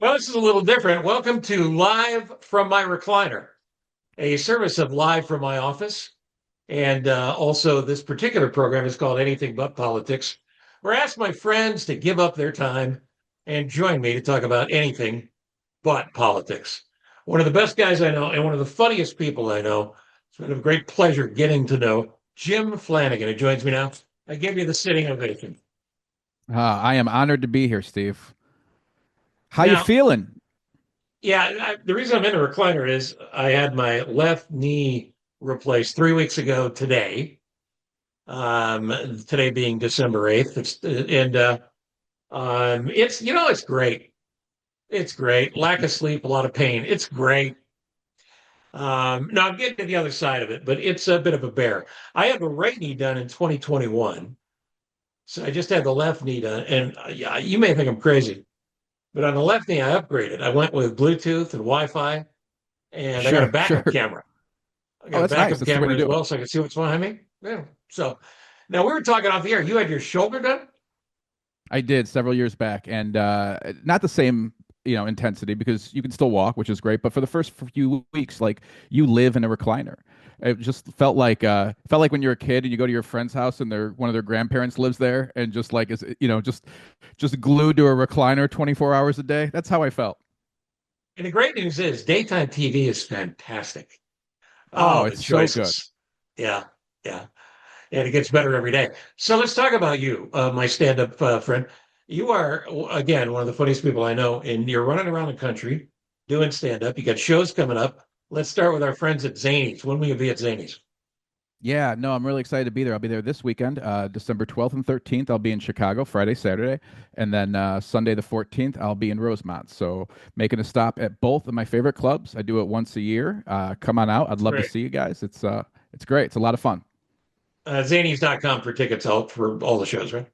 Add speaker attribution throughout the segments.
Speaker 1: Well, this is a little different. Welcome to Live from My Recliner, a service of Live from My Office. And also, this particular program is called Anything But Politics, where I ask my friends to give up their time and join me to talk about anything but politics. One of the best guys I know and one of the funniest people I know. It's been a great pleasure getting to know Jim Flannigan, who joins me now. I give you the sitting ovation.
Speaker 2: I am honored to be here, Steve. How you
Speaker 1: Now,
Speaker 2: feeling?
Speaker 1: the reason I'm in a recliner is I had my left knee replaced 3 weeks ago today. Today being December 8th. It's great. It's great. Lack of sleep, a lot of pain. It's great. Now I'm getting to the other side of it, but it's a bit of a bear. I had the right knee done in 2021. So I just had the left knee done. And yeah, you may think I'm crazy, but on the left knee, I upgraded. I went with Bluetooth and Wi-Fi, and I got a
Speaker 2: Sure,
Speaker 1: backup
Speaker 2: sure.
Speaker 1: camera. I
Speaker 2: Oh,
Speaker 1: got a
Speaker 2: that's nice.
Speaker 1: backup
Speaker 2: That's the way to
Speaker 1: camera as
Speaker 2: do it.
Speaker 1: well, so I can see what's behind me. Yeah. So now we were talking off the air. You had your shoulder done?
Speaker 2: I did several years back, and not the same, intensity because you can still walk, which is great. But for the first few weeks, like you live in a recliner. It just felt like when you're a kid and you go to your friend's house and one of their grandparents lives there and just like is just glued to a recliner 24 hours a day. That's how I felt.
Speaker 1: And the great news is daytime TV is fantastic.
Speaker 2: Oh,
Speaker 1: Oh, the
Speaker 2: it's so good.
Speaker 1: choices. Yeah, yeah. And it gets better every day. So let's talk about you, my stand-up friend. You are, again, one of the funniest people I know, and you're running around the country doing stand-up. You got shows coming up. Let's start with our friends at Zanies. When will you be at Zanies?
Speaker 2: Yeah, no, I'm really excited to be there. I'll be there this weekend, December 12th and 13th. I'll be in Chicago Friday, Saturday, and then Sunday the 14th, I'll be in Rosemont. So making a stop at both of my favorite clubs. I do it once a year. Come on out. I'd
Speaker 1: It's
Speaker 2: love to
Speaker 1: great.
Speaker 2: see you guys. It's great. It's a lot of fun.
Speaker 1: Zanies.com for tickets out for all the shows, right?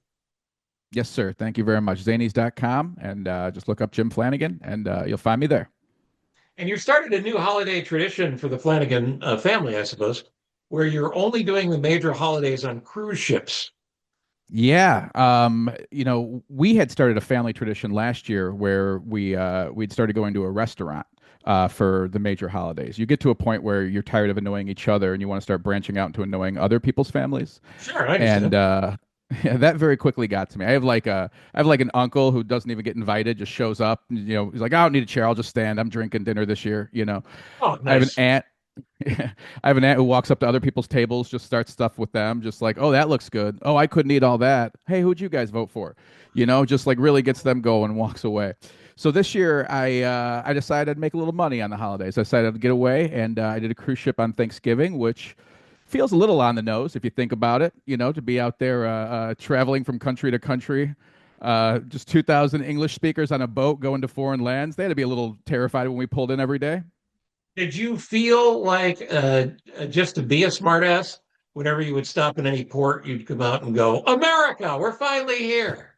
Speaker 2: Yes, sir. Thank you very much. Zanies.com and just look up Jim Flannigan and you'll find me there.
Speaker 1: And you started a new holiday tradition for the Flanagan family, I suppose, where you're only doing the major holidays on cruise ships.
Speaker 2: Yeah, we had started a family tradition last year where we'd started going to a restaurant for the major holidays. You get to a point where you're tired of annoying each other and you want to start branching out into annoying other people's families,
Speaker 1: Sure, I
Speaker 2: and
Speaker 1: understand.
Speaker 2: yeah, that very quickly got to me. I have like an uncle who doesn't even get invited, just shows up. He's like, I don't need a chair, I'll just stand. I'm drinking dinner this year.
Speaker 1: Oh,
Speaker 2: I have an
Speaker 1: nice.
Speaker 2: aunt I have an aunt who walks up to other people's tables, just starts stuff with them, just like, oh, that looks good. Oh, I couldn't eat all that. Hey, who'd you guys vote for? Just like really gets them going and walks away. So this year, I decided I'd make a little money on the holidays. I decided I'd get away, and I did a cruise ship on Thanksgiving, which feels a little on the nose if you think about it. To be out there traveling from country to country. Just 2,000 English speakers on a boat going to foreign lands. They had to be a little terrified when we pulled in every day.
Speaker 1: Did you feel like just to be a smartass, whenever you would stop in any port, you'd come out and go, America, we're finally here.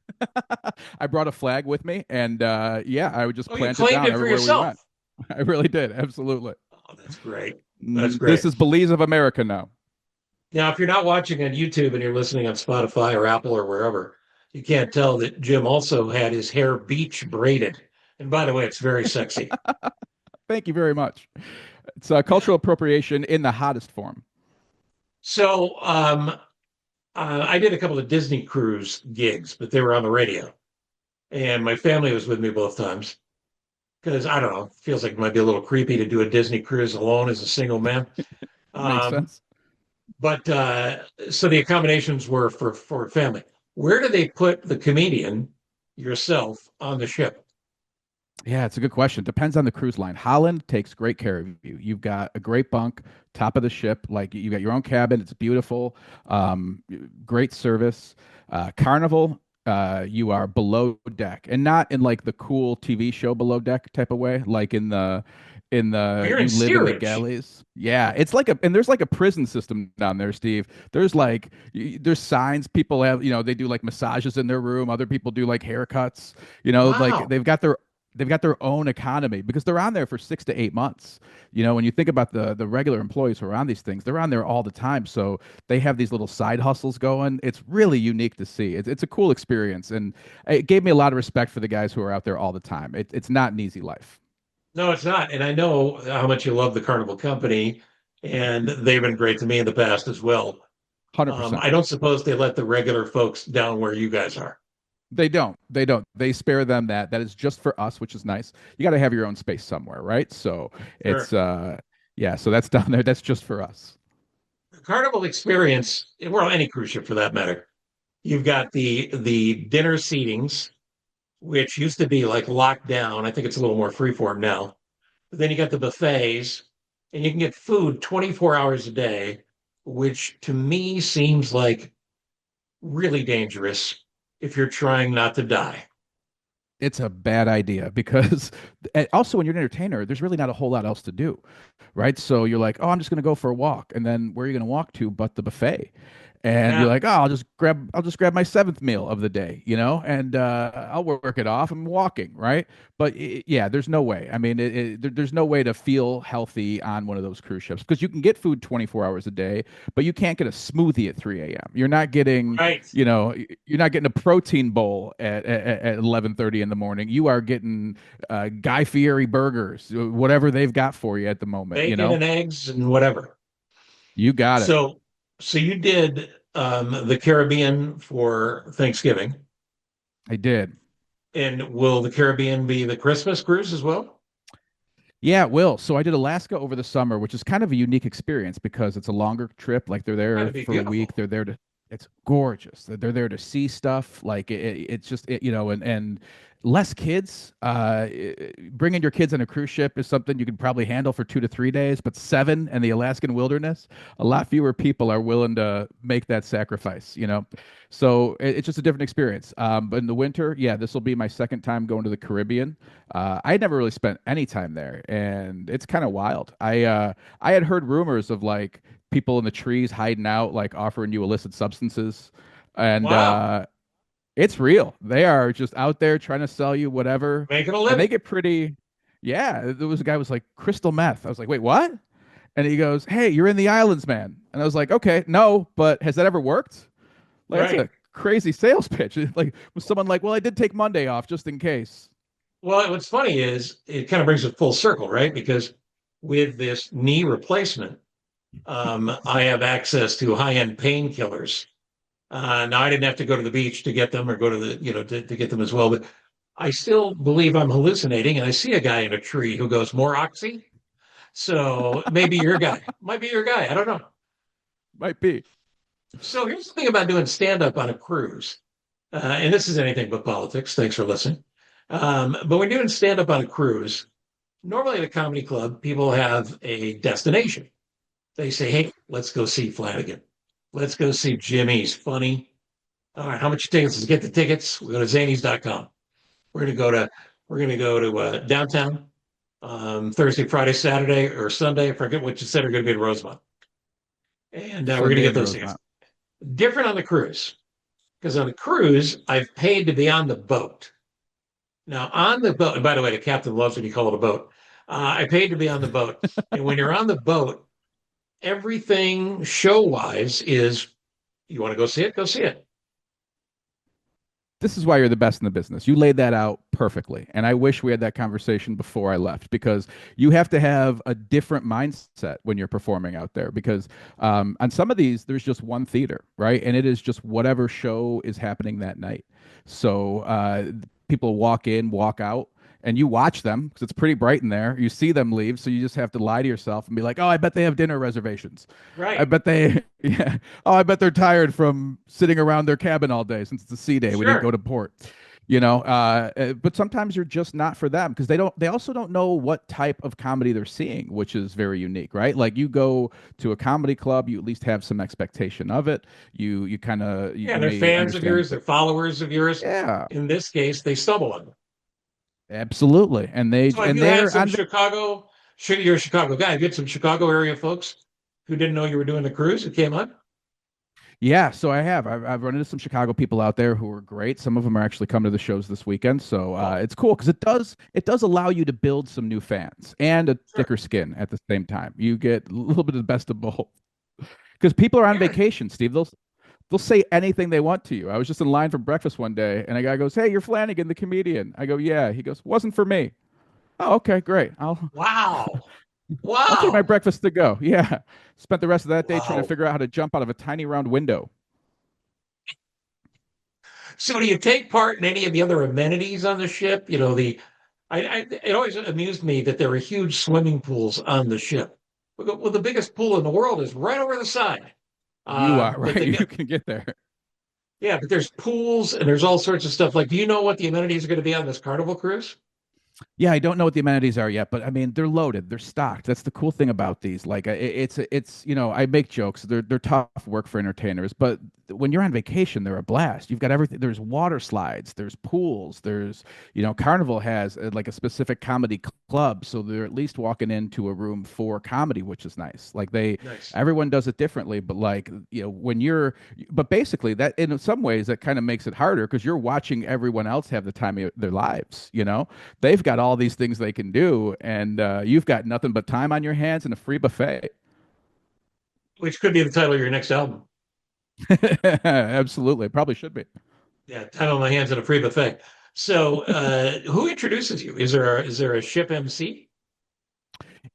Speaker 2: I brought a flag with me, and yeah, I would just
Speaker 1: Oh, you
Speaker 2: plant it
Speaker 1: claimed
Speaker 2: down
Speaker 1: it for
Speaker 2: everywhere we
Speaker 1: yourself.
Speaker 2: went. I really did, absolutely.
Speaker 1: Oh, that's great. That's
Speaker 2: This
Speaker 1: great.
Speaker 2: is Belize of America now.
Speaker 1: Now, if you're not watching on YouTube and you're listening on Spotify or Apple or wherever, you can't tell that Jim also had his hair beach braided. And by the way, it's very sexy.
Speaker 2: Thank you very much. It's cultural appropriation in the hottest form.
Speaker 1: So I did a couple of Disney cruise gigs, but they were on the radio. And my family was with me both times because I don't know, feels like it might be a little creepy to do a Disney cruise alone as a single man.
Speaker 2: Makes
Speaker 1: Um,
Speaker 2: sense.
Speaker 1: but so the accommodations were for family. Where do they put the comedian yourself on the ship?
Speaker 2: Yeah, it's a good question. Depends on the cruise line. Holland takes great care of you. You've got a great bunk, top of the ship. Like you got your own cabin. It's beautiful. Um, Great service. Carnival, you are below deck, and not in like the cool TV show below deck type of way. Like
Speaker 1: Oh,
Speaker 2: in the
Speaker 1: you're in
Speaker 2: you live in the
Speaker 1: steerage.
Speaker 2: galleys. Yeah, it's like and there's like a prison system down there, Steve. There's like there's signs. People have they do like massages in their room. Other people do like haircuts. Like
Speaker 1: Wow.
Speaker 2: they've got their they've got their own economy because they're on there for 6 to 8 months. When you think about the regular employees who are on these things, they're on there all the time. So they have these little side hustles going. It's really unique to see. It's a cool experience, and it gave me a lot of respect for the guys who are out there all the time. It's not an easy life.
Speaker 1: No, it's not. And I know how much you love the Carnival Company, and they've been great to me in the past as well.
Speaker 2: 100%.
Speaker 1: I don't suppose they let the regular folks down where you guys are.
Speaker 2: They don't. They don't. They spare them that. That is just for us, which is nice. You got to have your own space somewhere, right? So it's
Speaker 1: Sure.
Speaker 2: yeah, so that's down there. That's just for us.
Speaker 1: The Carnival experience, well, any cruise ship for that matter. You've got the dinner seatings, which used to be like locked down. I think it's a little more freeform now. But then you got the buffets, and you can get food 24 hours a day, which to me seems like really dangerous if you're trying not to die.
Speaker 2: It's a bad idea because and also when you're an entertainer, there's really not a whole lot else to do, right? So you're like, oh, I'm just going to go for a walk, and then where are you going to walk to but the buffet? And you're
Speaker 1: Yeah,
Speaker 2: like, oh, I'll just grab my seventh meal of the day, and I'll work it off. I'm walking, right? But yeah, there's no way. I mean, there's no way to feel healthy on one of those cruise ships because you can get food 24 hours a day, but you can't get a smoothie at 3 a.m. You're not getting,
Speaker 1: right.
Speaker 2: you're not getting a protein bowl at 11:30 in the morning. You are getting Guy Fieri burgers, whatever they've got for you at the moment.
Speaker 1: Bacon and eggs and whatever.
Speaker 2: You got it.
Speaker 1: So, so you did the Caribbean for Thanksgiving,
Speaker 2: I did.
Speaker 1: and will the Caribbean be the Christmas cruise as well?
Speaker 2: Yeah, it will. So I did Alaska over the summer, which is kind of a unique experience because it's a longer trip. Like they're
Speaker 1: Got
Speaker 2: there
Speaker 1: to be
Speaker 2: for a week.
Speaker 1: beautiful,
Speaker 2: They're there to, it's gorgeous. They're there to see stuff. Like it's just, and less kids. Bringing your kids on a cruise ship is something you can probably handle for 2 to 3 days, but seven in the Alaskan wilderness, a lot fewer people are willing to make that sacrifice. So it's just a different experience. But in the winter, yeah, this will be my second time going to the Caribbean. I had never really spent any time there, and it's kind of wild. I had heard rumors of like people in the trees hiding out, like offering you illicit substances, and
Speaker 1: wow,
Speaker 2: it's real. They are just out there trying to sell you whatever,
Speaker 1: making a
Speaker 2: and they
Speaker 1: living.
Speaker 2: get pretty. Yeah, there was a guy who was like crystal meth. I was like, wait, what? And he goes, "Hey, you're in the islands, man." And I was like, "Okay, no, but has that ever worked?" Like that's
Speaker 1: Right.
Speaker 2: a crazy sales pitch. Like was someone like, "Well, I did take Monday off just in case."
Speaker 1: Well, what's funny is it kind of brings it full circle, right? Because with this knee replacement, I have access to high-end painkillers. Now I didn't have to go to the beach to get them or go to to get them as well, but I still believe I'm hallucinating. And I see a guy in a tree who goes, more oxy. So maybe your guy, might be your guy. I don't know.
Speaker 2: Might be.
Speaker 1: So here's the thing about doing stand up on a cruise. And this is anything but politics. Thanks for listening. But when doing stand up on a cruise, normally at a comedy club, people have a destination. They say, hey, let's go see Flanagan. Let's go see Jimmy. He's funny. All right, how much tickets? Let's get the tickets. We go to Zanies.com. We're gonna go to downtown Thursday, Friday, Saturday, or Sunday. I forget what you said. Are going to be in Rosemont, and we're going to
Speaker 2: Sunday
Speaker 1: get
Speaker 2: in
Speaker 1: those tickets.
Speaker 2: Rosemont.
Speaker 1: Different on the cruise because on the cruise I've paid to be on the boat. Now on the boat, and by the way, the captain loves when you call it a boat. I paid to be on the boat, and when you're on the boat, everything show wise is you want to go see it, go see it.
Speaker 2: This is why you're the best in the business. You laid that out perfectly. And I wish we had that conversation before I left because you have to have a different mindset when you're performing out there. Because on some of these, there's just one theater, right? And it is just whatever show is happening that night. So people walk in, walk out. And you watch them because it's pretty bright in there. You see them leave, so you just have to lie to yourself and be like, "Oh, I bet they have dinner reservations. I
Speaker 1: Right?
Speaker 2: bet they, yeah. Oh, I bet they're tired from sitting around their cabin all day since it's a sea day. We didn't go
Speaker 1: Sure.
Speaker 2: to port, but sometimes you're just not for them because they also don't know what type of comedy they're seeing, which is very unique, right? Like you go to a comedy club, you at least have some expectation of it. You kind of
Speaker 1: Yeah,
Speaker 2: you
Speaker 1: they're
Speaker 2: may
Speaker 1: fans of
Speaker 2: understand.
Speaker 1: yours, they're followers of yours.
Speaker 2: Yeah,
Speaker 1: In this case, they stumble on them.
Speaker 2: absolutely, and they
Speaker 1: So have
Speaker 2: and
Speaker 1: you had
Speaker 2: they're
Speaker 1: some
Speaker 2: on.
Speaker 1: Chicago? You're a Chicago guy. Have you had some Chicago area folks who didn't know you were doing the cruise who came on?
Speaker 2: Yeah, so I have. I've run into some Chicago people out there who are great. Some of them are actually coming to the shows this weekend, so
Speaker 1: Oh,
Speaker 2: it's cool because it does allow you to build some new fans and a
Speaker 1: sure.
Speaker 2: thicker skin at the same time. You get a little bit of the best of both. Because people are on
Speaker 1: Yeah.
Speaker 2: vacation, Steve. They'll say anything they want to you. I was just in line for breakfast one day, and a guy goes, "Hey, you're Flanagan, the comedian." I go, "Yeah." He goes, "Wasn't for me." Oh, okay, great.
Speaker 1: Wow.
Speaker 2: I'll take my
Speaker 1: Wow.
Speaker 2: breakfast to go. Yeah. Spent the rest of that day trying to
Speaker 1: Wow.
Speaker 2: figure out how to jump out of a tiny round window.
Speaker 1: So do you take part in any of the other amenities on the ship? It always amused me that there were huge swimming pools on the ship. Well, the biggest pool in the world is right over the side.
Speaker 2: You are
Speaker 1: But
Speaker 2: right. You can get there.
Speaker 1: yeah, but there's pools and there's all sorts of stuff. Like, do you know what the amenities are going to be on this Carnival cruise?
Speaker 2: Yeah, I don't know what the amenities are yet, but I mean, they're loaded, they're stocked. That's the cool thing about these. Like, it's I make jokes. They're tough work for entertainers, but when you're on vacation, they're a blast. You've got everything. There's water slides, there's pools, there's Carnival has like a specific comedy club, so they're at least walking into a room for comedy, which is nice. Like
Speaker 1: Nice.
Speaker 2: everyone does it differently, but like but basically that in some ways that kind of makes it harder because you're watching everyone else have the time of their lives. They've got all these things they can do, and you've got nothing but time on your hands and a free buffet.
Speaker 1: Which could be the title of your next album.
Speaker 2: Absolutely, probably should be.
Speaker 1: Yeah, time on my hands and a free buffet. So, who introduces you? Is there a ship MC?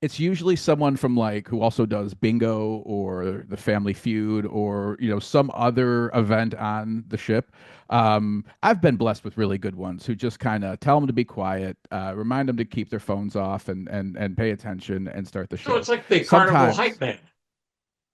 Speaker 2: It's usually someone from like who also does bingo or the Family Feud or some other event on the ship. I've been blessed with really good ones who just kind of tell them to be quiet, remind them to keep their phones off and pay attention and start the
Speaker 1: So
Speaker 2: show.
Speaker 1: it's like the Carnival hype
Speaker 2: Sometimes
Speaker 1: man.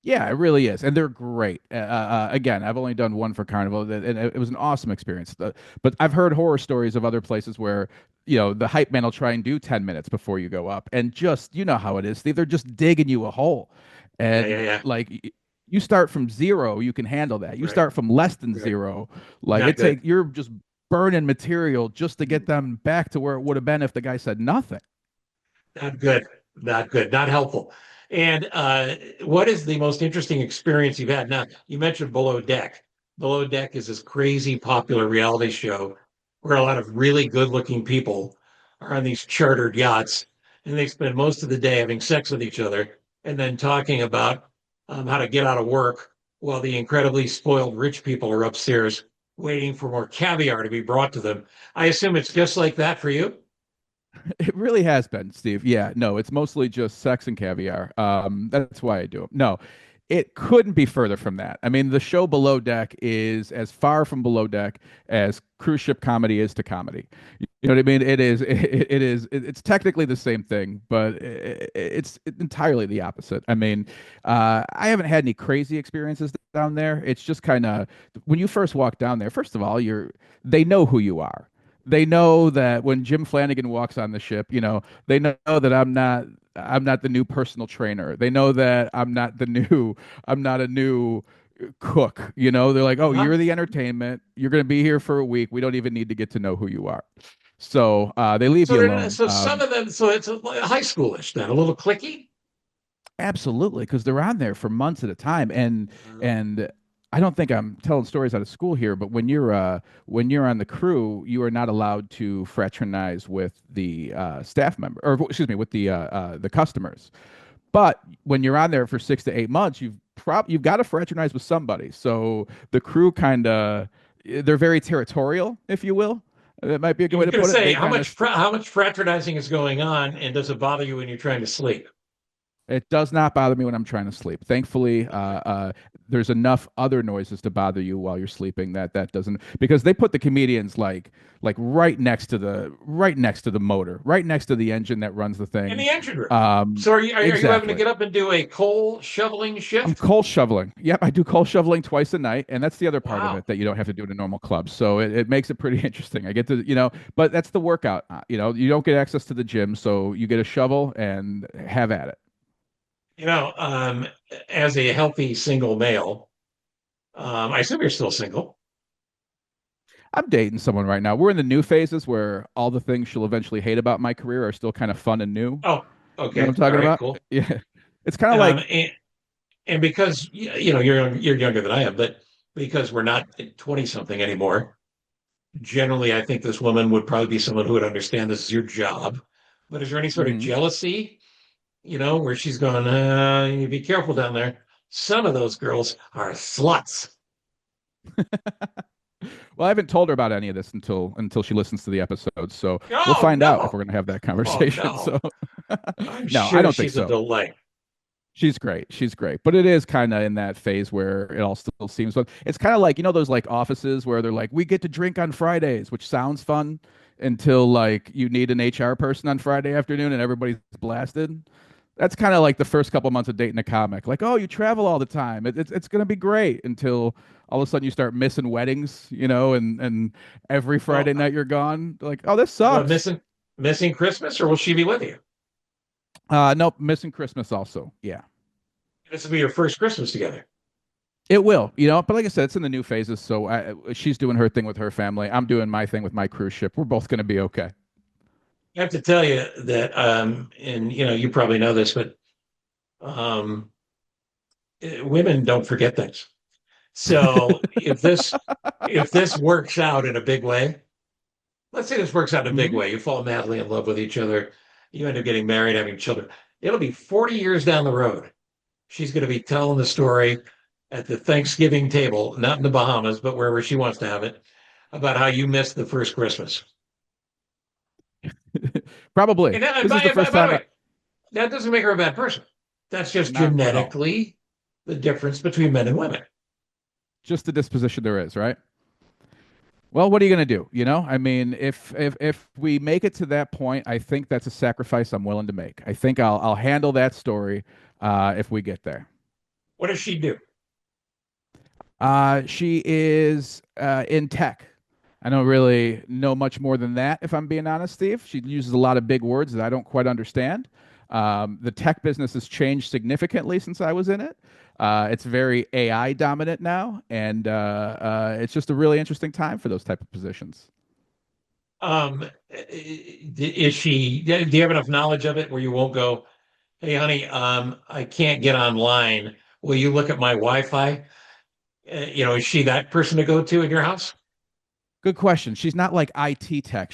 Speaker 2: yeah, it really is, and they're great. Again, I've only done one for Carnival, and it was an awesome experience. But I've heard horror stories of other places where the hype man will try and do 10 minutes before you go up, and just how it is. They're just digging you a hole,
Speaker 1: Yeah, yeah,
Speaker 2: and
Speaker 1: yeah.
Speaker 2: like you start from zero, you can handle that. You
Speaker 1: Right,
Speaker 2: start from less than
Speaker 1: right.
Speaker 2: zero, like
Speaker 1: Not good.
Speaker 2: you're just burning material just to get them back to where it would have been if the guy said nothing.
Speaker 1: Not good. Not good. Not helpful. And what is the most interesting experience you've had? Now, you mentioned Below Deck. Below Deck is this crazy popular reality show where a lot of really good-looking people are on these chartered yachts, and they spend most of the day having sex with each other and then talking about how to get out of work while the incredibly spoiled rich people are upstairs waiting for more caviar to be brought to them. I assume it's just like that for you.
Speaker 2: It really has been, Steve. Yeah, no, it's mostly just sex and caviar. That's why I do it. No, it couldn't be further from that. I mean, the show Below Deck is as far from Below Deck as cruise ship comedy is to comedy. You know what I mean? It is. It's technically the same thing, but it's entirely the opposite. I mean, I haven't had any crazy experiences down there. It's just kind of when you first walk down there. First of all, they know who you are. They know that when Jim Flannigan walks on the ship, they know that I'm not the new personal trainer. They know that I'm not a new cook. They're like, "Oh,
Speaker 1: Uh-huh.
Speaker 2: you're the entertainment. You're going to be here for a week. We don't even need to get to know who you are." So they leave
Speaker 1: So,
Speaker 2: you alone.
Speaker 1: so some of them, so it's high schoolish then, a little clicky.
Speaker 2: Absolutely, because they're on there for months at a time, and I don't think I'm telling stories out of school here, but when you're on the crew, you are not allowed to fraternize with the staff member, or excuse me, with the customers. But when you're on there for 6 to 8 months, you've got to fraternize with somebody. So the crew kind of they're very territorial, if you will. That might be a
Speaker 1: I
Speaker 2: good way
Speaker 1: was
Speaker 2: to
Speaker 1: going to
Speaker 2: put it.
Speaker 1: say
Speaker 2: They kind of
Speaker 1: how much fraternizing is going on, and does it bother you when you're trying to sleep?
Speaker 2: It does not bother me when I'm trying to sleep. Thankfully,
Speaker 1: Okay.
Speaker 2: there's enough other noises to bother you while you're sleeping that doesn't because they put the comedians like right next to the motor, right next to the engine that runs the
Speaker 1: In
Speaker 2: thing.
Speaker 1: the engine room.
Speaker 2: Um,
Speaker 1: So are you having to
Speaker 2: exactly.
Speaker 1: get up and do a coal shoveling
Speaker 2: I'm
Speaker 1: shift?
Speaker 2: coal shoveling. Yep, I do coal shoveling twice a night, and that's the other part of
Speaker 1: Wow.
Speaker 2: it that you don't have to do in a normal club. So it makes it pretty interesting. I get but that's the workout. You don't get access to the gym, so you get a shovel and have at it.
Speaker 1: You know, as a healthy single male, I assume you're still single.
Speaker 2: I'm dating someone right now. We're in the new phases where all the things she'll eventually hate about my career are still kind of fun and new.
Speaker 1: Oh,
Speaker 2: You know what
Speaker 1: okay.
Speaker 2: I'm
Speaker 1: All
Speaker 2: talking
Speaker 1: right,
Speaker 2: about?
Speaker 1: cool.
Speaker 2: Yeah. It's kind of
Speaker 1: Um,
Speaker 2: like
Speaker 1: and, And because you're younger than I am, but because we're not 20 something anymore, generally I think this woman would probably be someone who would understand this is your job. But is there any sort of
Speaker 2: Hmm.
Speaker 1: jealousy, where she's going, you be careful down there. Some of those girls are sluts.
Speaker 2: Well, I haven't told her about any of this until she listens to the episode, so we'll
Speaker 1: Oh
Speaker 2: find out if
Speaker 1: no.
Speaker 2: we're going to have that
Speaker 1: Oh
Speaker 2: conversation.
Speaker 1: no.
Speaker 2: So,
Speaker 1: I'm
Speaker 2: no, I
Speaker 1: sure
Speaker 2: don't think
Speaker 1: she's a
Speaker 2: so.
Speaker 1: delight.
Speaker 2: She's great. She's great. But it is kind of in that phase where it all still seems fun. It's kind of like, those like offices where they're like, we get to drink on Fridays, which sounds fun until like you need an HR person on Friday afternoon and everybody's blasted. That's kind of like the first couple months of dating a comic. Like, oh, you travel all the time. It's going to be great until all of a sudden you start missing weddings, and every
Speaker 1: Well,
Speaker 2: Friday night you're gone. Like, oh, this
Speaker 1: how about
Speaker 2: sucks.
Speaker 1: missing Christmas, or will she be with you?
Speaker 2: Nope, missing Christmas also. Yeah.
Speaker 1: This will be your first Christmas together.
Speaker 2: It will, but like I said, it's in the new phases. So she's doing her thing with her family. I'm doing my thing with my cruise ship. We're both going to be okay.
Speaker 1: I have to tell you that, and you probably know this, but um, women don't forget things. So if this works out in a big way, let's say this works out in a big
Speaker 2: Hmm.
Speaker 1: way, you fall madly in love with each other, you end up getting married, having children. It'll be 40 years down the road. She's going to be telling the story at the Thanksgiving table, not in the Bahamas, but wherever she wants to have it, about how you missed the first Christmas.
Speaker 2: Probably.
Speaker 1: And,
Speaker 2: This is the first
Speaker 1: by the
Speaker 2: time.
Speaker 1: way, that doesn't make her a bad person. That's just
Speaker 2: Not at all.
Speaker 1: genetically the difference between men and women.
Speaker 2: Just the disposition there is, right? Well, what are you going to do? I mean, if we make it to that point, I think that's a sacrifice I'm willing to make. I think I'll handle that story if we get there.
Speaker 1: What does she do?
Speaker 2: She is in tech. I don't really know much more than that, if I'm being honest, Steve. She uses a lot of big words that I don't quite understand. The tech business has changed significantly since I was in it. It's very AI dominant now, and it's just a really interesting time for those type of positions.
Speaker 1: Is she? Do you have enough knowledge of it where you won't go, "Hey, honey, I can't get online. Will you look at my Wi-Fi?" Is she that person to go to in your house?
Speaker 2: Good question. She's not like IT tech.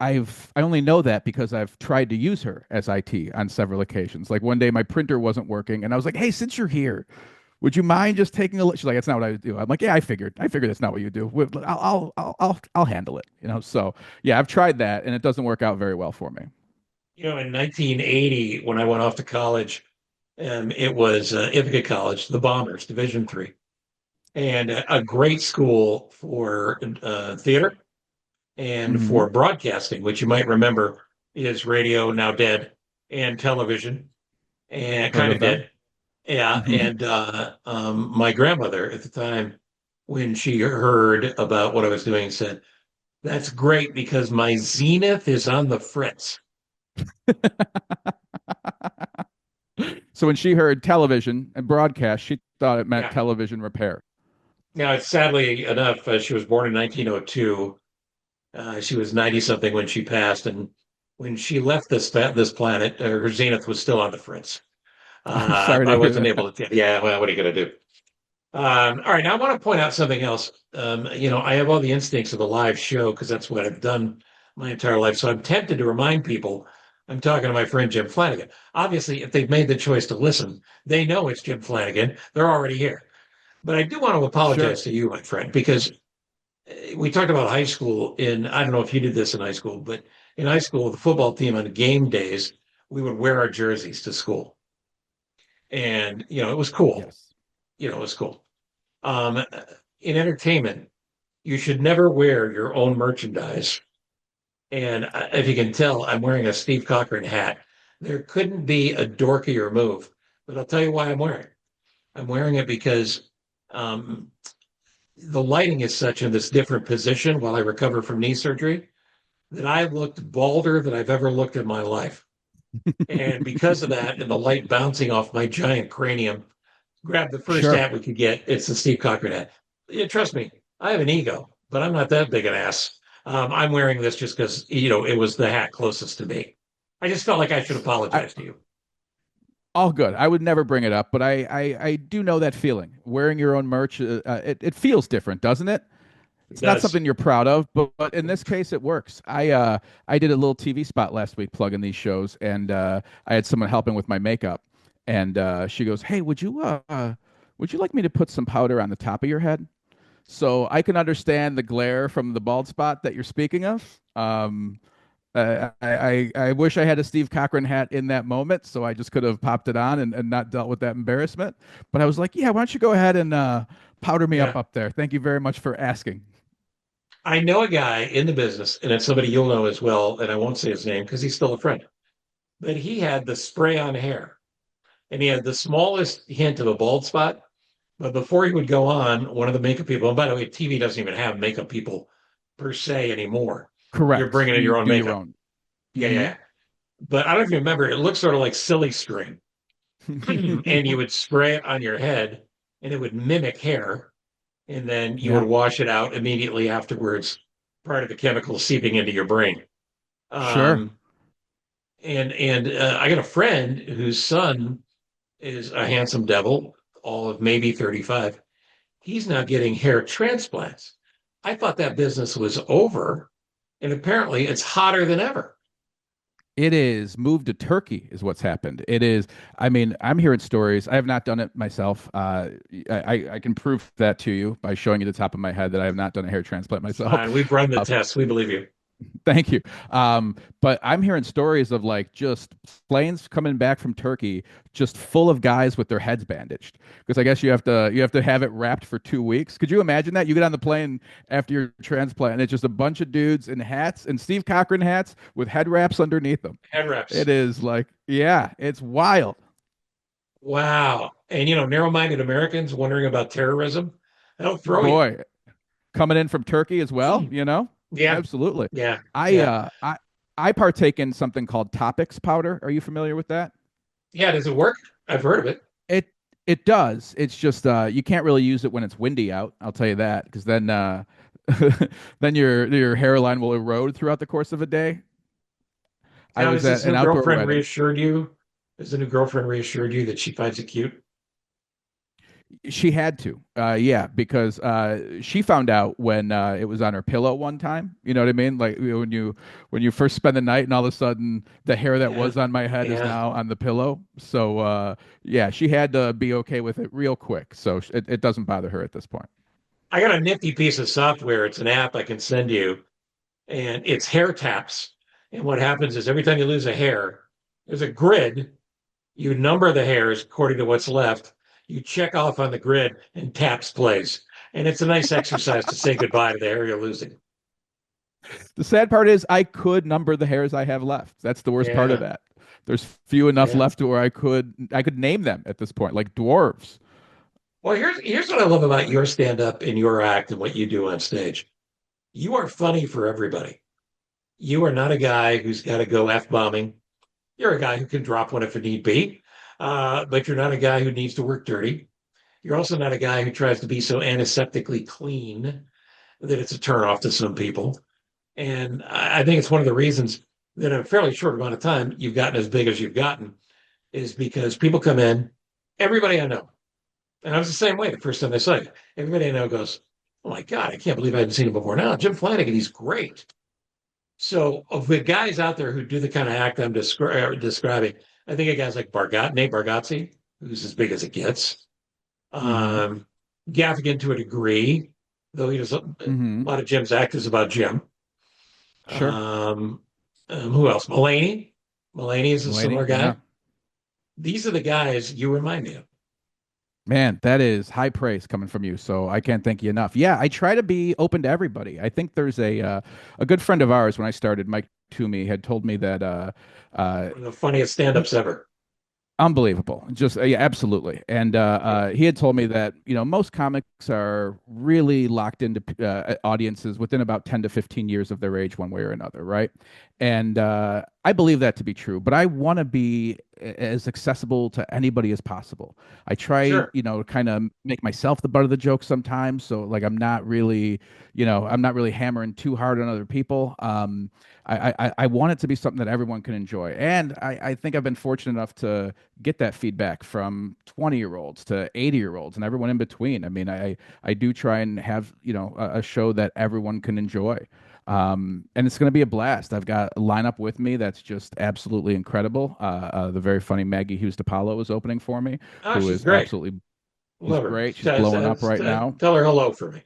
Speaker 2: I only know that because I've tried to use her as IT on several occasions. Like one day my printer wasn't working, and I was like, "Hey, since you're here, would you mind just taking a look?" She's like, "That's not what I do." I'm like, "Yeah, I figured that's not what you do. I'll handle it." So yeah, I've tried that, and it doesn't work out very well for me.
Speaker 1: In 1980, when I went off to college, it was Ithaca College, the Bombers, Division III, and a great school for theater and
Speaker 2: Hmm.
Speaker 1: for broadcasting, which you might remember is radio, now dead, and television, and
Speaker 2: Heard
Speaker 1: kind
Speaker 2: of
Speaker 1: of
Speaker 2: them?
Speaker 1: dead. Yeah,
Speaker 2: Hmm.
Speaker 1: and my grandmother at the time, when she heard about what I was doing, said, "That's great because my zenith is on the fritz."
Speaker 2: So when she heard television and broadcast, she thought it meant
Speaker 1: Yeah.
Speaker 2: television repair.
Speaker 1: Now, sadly enough, she was born in 1902. She was 90 something when she passed, and when she left this planet, her zenith was still on the fritz.
Speaker 2: I'm sorry
Speaker 1: I
Speaker 2: to hear
Speaker 1: wasn't
Speaker 2: that.
Speaker 1: able to. Yeah, well, what are you going to do? All right, now I want to point out something else. I have all the instincts of a live show because that's what I've done my entire life. So I'm tempted to remind people I'm talking to my friend Jim Flannigan. Obviously, if they've made the choice to listen, they know it's Jim Flannigan. They're already here. But I do want to
Speaker 2: Sure.
Speaker 1: apologize to you, my friend, because we talked about high school. I don't know if you did this in high school, but in high school, the football team on game days, we would wear our jerseys to school. And, it was cool.
Speaker 2: Yes.
Speaker 1: It was cool. Um, in entertainment, you should never wear your own merchandise. And if you can tell, I'm wearing a Steve Cochran hat. There couldn't be a dorkier move, but I'll tell you why I'm wearing it. I'm wearing it because um, the lighting is such in this different position while I recover from knee surgery that I looked balder than I've ever looked in my life. And because of that, and the light bouncing off my giant cranium, grab the first
Speaker 2: Sure.
Speaker 1: hat we could get. It's the Steve Cochran hat. Yeah, trust me, I have an ego, but I'm not that big an ass. I'm wearing this just because it was the hat closest to me. I just felt like I should
Speaker 2: I,
Speaker 1: apologize to you.
Speaker 2: All good. I would never bring it up, but I do know that feeling. Wearing your own merch, it feels different, doesn't it?
Speaker 1: It
Speaker 2: It's not
Speaker 1: does.
Speaker 2: something you're proud of, but in this case, it works. I did a little TV spot last week plugging these shows, and I had someone helping with my makeup, and she goes, "Hey, would you like me to put some powder on the top of your head?" So I can understand the glare from the bald spot that you're speaking of. I wish I had a Steve Cochran hat in that moment, so I just could have popped it on and not dealt with that embarrassment. But I was like, yeah, why don't you go ahead and powder me
Speaker 1: Yeah.
Speaker 2: up there? Thank you very much for asking.
Speaker 1: I know a guy in the business, and it's somebody you'll know as well, and I won't say his name because he's still a friend, but he had the spray on hair and he had the smallest hint of a bald spot. But before he would go on, one of the makeup people, and by the way, TV doesn't even have makeup people per se anymore. You're
Speaker 2: Correct.
Speaker 1: bringing in your
Speaker 2: You
Speaker 1: own
Speaker 2: do your
Speaker 1: makeup.
Speaker 2: own.
Speaker 1: Yeah, yeah,
Speaker 2: Hmm.
Speaker 1: yeah. But I don't know if you remember, it looks sort of like silly string. And you would spray it on your head and it would mimic hair. And then you would
Speaker 2: Yeah,
Speaker 1: wash it out immediately afterwards, part of the chemical seeping into your brain.
Speaker 2: sure.
Speaker 1: Um, and I got a friend whose son is a handsome devil, all of maybe 35. He's now getting hair transplants. I thought that business was over, and apparently it's hotter than ever.
Speaker 2: It is moved to Turkey, is what's happened. It is, I mean, I'm hearing stories. I have not done it myself. I can prove that to you by showing you the top of my head that I have not done a hair transplant
Speaker 1: It's
Speaker 2: myself.
Speaker 1: fine. We've run the
Speaker 2: Uh,
Speaker 1: tests. We believe you.
Speaker 2: Thank you. But I'm hearing stories of like just planes coming back from Turkey just full of guys with their heads bandaged. Because I guess you have to have it wrapped for 2 weeks. Could you imagine that? You get on the plane after your transplant and it's just a bunch of dudes in hats and Steve Cochran hats with head wraps underneath them.
Speaker 1: Head
Speaker 2: It
Speaker 1: reps.
Speaker 2: is like, yeah, it's wild.
Speaker 1: Wow. And narrow-minded Americans wondering about terrorism, that'll throw you.
Speaker 2: Boy, coming in from Turkey as well, you know?
Speaker 1: Yeah.
Speaker 2: Absolutely.
Speaker 1: Yeah.
Speaker 2: I
Speaker 1: Yeah.
Speaker 2: uh I I partake in something called Topics powder. Are you familiar with that?
Speaker 1: Yeah. Does it work? I've heard of it.
Speaker 2: It it does. It's just you can't really use it when it's windy out. I'll tell you that because then then your hairline will erode throughout the course of a day. I
Speaker 1: Now,
Speaker 2: was
Speaker 1: has
Speaker 2: at
Speaker 1: this
Speaker 2: an
Speaker 1: new
Speaker 2: outdoor
Speaker 1: girlfriend
Speaker 2: wedding.
Speaker 1: reassured you? Has the new girlfriend reassured you that she finds it cute?
Speaker 2: She had to, yeah, because she found out when it was on her pillow one time. You know what I mean? Like when you first spend the night, and all of a sudden the hair that
Speaker 1: Yeah.
Speaker 2: was on my head is
Speaker 1: Yeah.
Speaker 2: now on the pillow. So yeah, she had to be okay with it real quick. So it doesn't bother her at this point.
Speaker 1: I got a nifty piece of software. It's an app I can send you, and it's hair taps. And what happens is every time you lose a hair, there's a grid. You number the hairs according to what's left. You check off on the grid, and taps plays. And it's a nice exercise to say goodbye to the hair you're losing.
Speaker 2: The sad part is I could number the hairs I have left. That's the worst part of
Speaker 1: Yeah.
Speaker 2: that. There's few enough
Speaker 1: Yeah.
Speaker 2: left to where I could name them at this point, like dwarves.
Speaker 1: Well, here's what I love about your stand up and your act and what you do on stage. You are funny for everybody. You are not a guy who's got to go F bombing. You're a guy who can drop one if it need be, but you're not a guy who needs to work dirty. You're also not a guy who tries to be so antiseptically clean that it's a turnoff to some people. And I think it's one of the reasons that in a fairly short amount of time you've gotten as big as you've gotten is because people come in, everybody I know, and I was the same way the first time I saw you. Everybody I know goes, "Oh my God, I can't believe I haven't seen him before." Now, Jim Flannigan, he's great. So of the guys out there who do the kind of act I'm describing, I think of guys like Nate Bargatze, who's as big as it gets.
Speaker 2: Mm-hmm.
Speaker 1: Um, Gaffigan to a degree, though he does a
Speaker 2: Mm-hmm.
Speaker 1: lot of Jim's act is about Jim.
Speaker 2: Sure.
Speaker 1: Um, who else? Mulaney. Mulaney is a
Speaker 2: Mulaney,
Speaker 1: similar
Speaker 2: yeah.
Speaker 1: guy. These are the guys you remind me of.
Speaker 2: Man, that is high praise coming from you. So I can't thank you enough. Yeah, I try to be open to everybody. I think there's a good friend of ours when I started, Mike Toomey, had told me that uh,
Speaker 1: One of the funniest stand-ups ever.
Speaker 2: unbelievable. Just yeah, absolutely. And
Speaker 1: Yeah.
Speaker 2: he had told me that most comics are really locked into audiences within about 10 to 15 years of their age, one way or another, right? And I believe that to be true, but I want to be as accessible to anybody as possible. I try,
Speaker 1: Sure.
Speaker 2: kind of make myself the butt of the joke sometimes. So like I'm not really hammering too hard on other people. I want it to be something that everyone can enjoy. And I think I've been fortunate enough to get that feedback from 20-year-olds to 80-year-olds and everyone in between. I mean, I do try and have, a show that everyone can enjoy. And it's going to be a blast. I've got a lineup with me that's just absolutely incredible. The very funny Maggie Hughes DiPaolo is opening for me,
Speaker 1: Oh,
Speaker 2: who
Speaker 1: she's
Speaker 2: is
Speaker 1: great.
Speaker 2: she's
Speaker 1: Love her.
Speaker 2: great. She's blowing up right now.
Speaker 1: Tell her hello for me.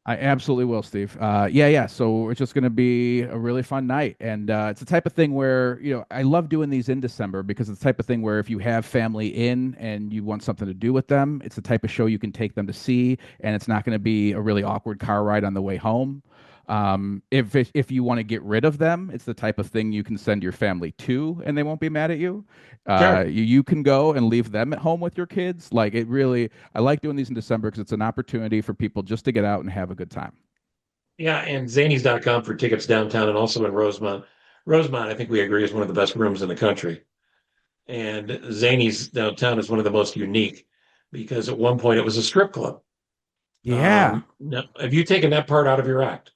Speaker 2: I absolutely will, Steve. Yeah. So it's just going to be a really fun night, and it's the type of thing where I love doing these in December because it's the type of thing where if you have family in and you want something to do with them, it's the type of show you can take them to see, and it's not going to be a really awkward car ride on the way home. If you want to get rid of them, it's the type of thing you can send your family to, and they won't be mad at you.
Speaker 1: Sure.
Speaker 2: You can go and leave them at home with your kids. Like it really, I like doing these in December because it's an opportunity for people just to get out and have a good time.
Speaker 1: Yeah, and Zanies.com for tickets downtown and also in Rosemont. Rosemont, I think we agree, is one of the best rooms in the country. And Zanies downtown is one of the most unique because at one point it was a strip club.
Speaker 2: Yeah.
Speaker 1: Now, have you taken that part out of your act?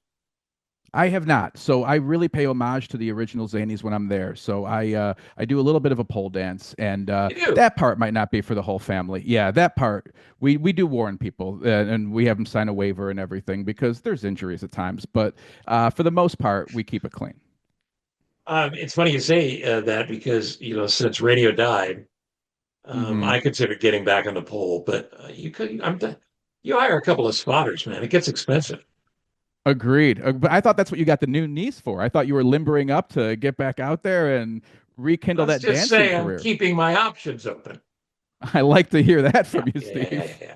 Speaker 2: I have not. So I really pay homage to the original Zanies when I'm there. So I do a little bit of a pole dance, and
Speaker 1: You do.
Speaker 2: that part might not be for the whole family. Yeah, that part we do warn people, and we have them sign a waiver and everything because there's injuries at times. But for the most part, we keep it clean.
Speaker 1: It's funny you say that because since radio died,
Speaker 2: Hmm.
Speaker 1: I considered getting back on the pole, but you could. You hire a couple of spotters, man. It gets expensive.
Speaker 2: Agreed. But I thought that's what you got the new niece for. I thought you were limbering up to get back out there and rekindle
Speaker 1: Let's
Speaker 2: that
Speaker 1: just
Speaker 2: dancing
Speaker 1: say I'm
Speaker 2: career.
Speaker 1: keeping my options open.
Speaker 2: I like to hear that
Speaker 1: Yeah,
Speaker 2: from you,
Speaker 1: yeah, yeah, yeah,
Speaker 2: Steve.
Speaker 1: yeah.